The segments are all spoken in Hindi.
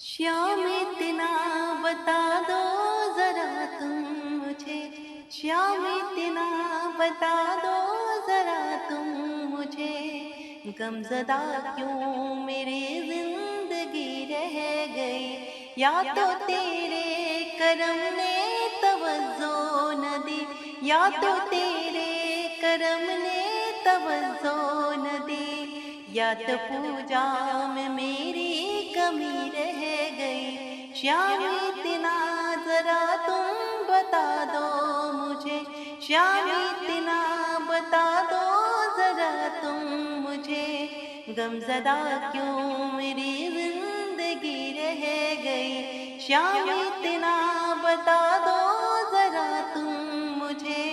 श्याम इतना बता दो जरा तुम मुझे। श्याम इतना बता दो जरा तुम मुझे। गमज़दा क्यों मेरी जिंदगी रह गई। या तो तेरे करम ने तवज्जो न दी। या तो तेरे करम ने तवज्जो न दी। या तो पूजा में मेरी कमी रह गई। श्याम इतना जरा तुम बता दो मुझे। श्याम इतना बता दो जरा तुम मुझे। गमज़दा क्यों मेरी जिंदगी रह गई। श्याम इतना बता दो जरा तुम मुझे।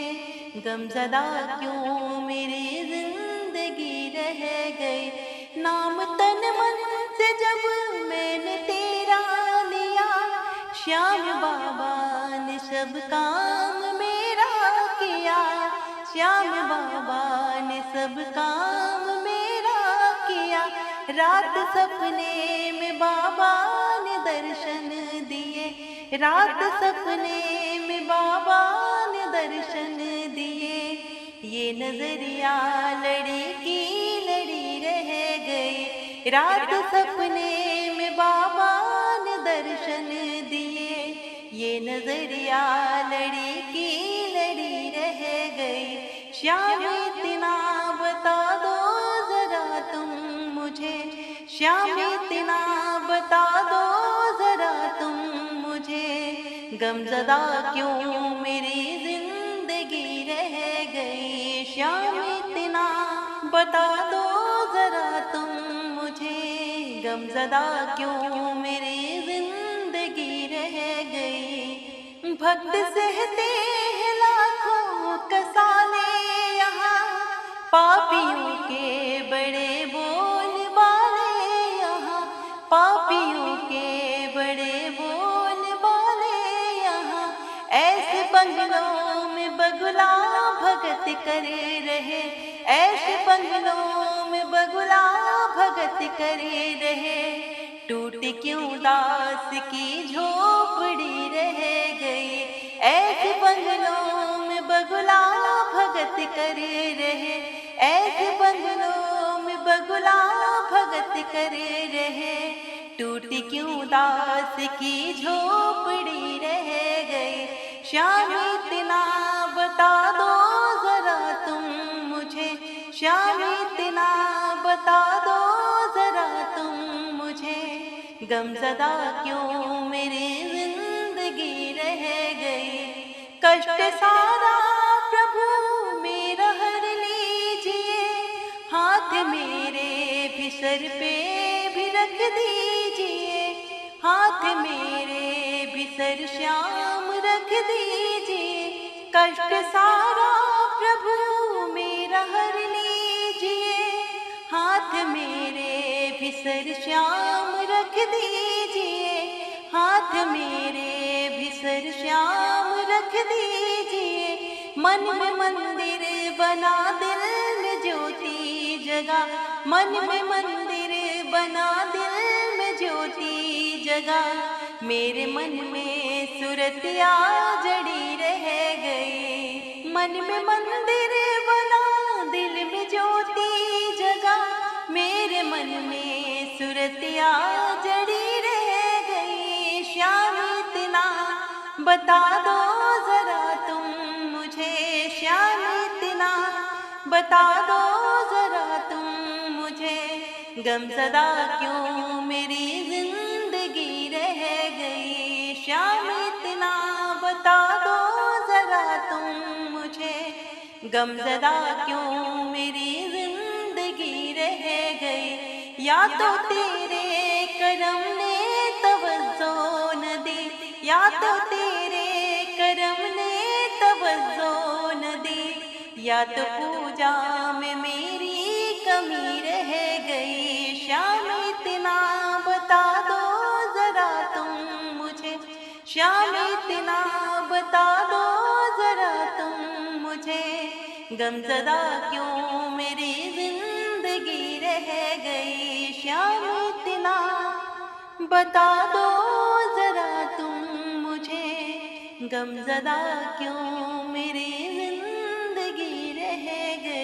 गमज़दा क्यों मेरी जिंदगी रह गई। नाम तन मन से जब मैंने तेरा लिया। श्याम बाबा ने सब काम मेरा किया। श्याम बाबा ने सब काम मेरा किया। रात सपने में बाबा ने दर्शन दिए। रात सपने में बाबा ने दर्शन दिए। ये नजरिया लड़ी की लड़ी रह गई। रात सपने में बाबा ने दर्शन दिए। ये नजरिया लड़ी की लड़ी रह गई। श्याम इतना बता दो जरा तुम मुझे। श्याम इतना बता दो जरा तुम मुझे। गमज़दा क्यों मेरी जिंदगी रह गई। श्याम इतना बता दो जरा तुम मुझे। गमज़दा क्यों मेरी जिंदगी रह गई। भक्त सहते हैं लाखों कसाले यहाँ। पापियों के बड़े बोल बाले यहाँ। पापियों के बड़े बोल बाले यहाँ। ऐसे बंगलों में बगुला भगत करे रहे। ऐसे बंगलों में बगुला भगत करे रहे। टूट क्यों दास की झोपड़ी रह गई। ऐसे बंगलों में बगुला भगत करे रहे। ऐसे बंगलों में बगुला भगत करे रहे। टूट क्यों दास की झोपड़ी रह गई। श्याम इतना बता दो जरा तुम मुझे। श्याम इतना बता दो जरा तुम मुझे। गमज़दा क्यों मेरी जिंदगी रह गई। कष्ट सारा प्रभु मेरा हर लीजिए। हाथ मेरे भी सर पे भी रख दीजिए। हाथ मेरे भी सर श्याम रख दीजिए। कष्ट सारा प्रभु मेरा हर लीजिए। हाथ मेरे भी सर श्याम रख दीजिए। हाथ मेरे भी सर श्याम रख दीजिए। मन में मंदिर बना दिल में ज्योति जगा। मन में मंदिर बना दिल में ज्योति जगा। मेरे मन में सूरतिया जड़ी रह गई। मन में मंदिर बना दिल में ज्योति जगा। मेरे मन में सूरतिया जड़ी रह गई। श्याम इतना बता दो जरा तुम मुझे। श्याम इतना बता दो जरा तुम मुझे। गमज़दा क्यों मेरी जिंदगी रह गई। श्याम इतना बता दो जरा तुम मुझे। गमज़दा क्यों मेरी जिंदगी रह गई। या तो तेरे करम ने तवज्जो न दी। या तो तेरे करम ने तवज्जो न दी। या तो पूजा में मेरी कमी रह गई। श्याम इतना बता दो जरा तुम मुझे। श्याम इतना बता दो जरा तुम मुझे। गमज़दा क्यों मेरी जिंदगी रह गई। श्याम इतना बता दो जरा तुम मुझे, गमज़दा क्यों मेरी जिंदगी रह गई।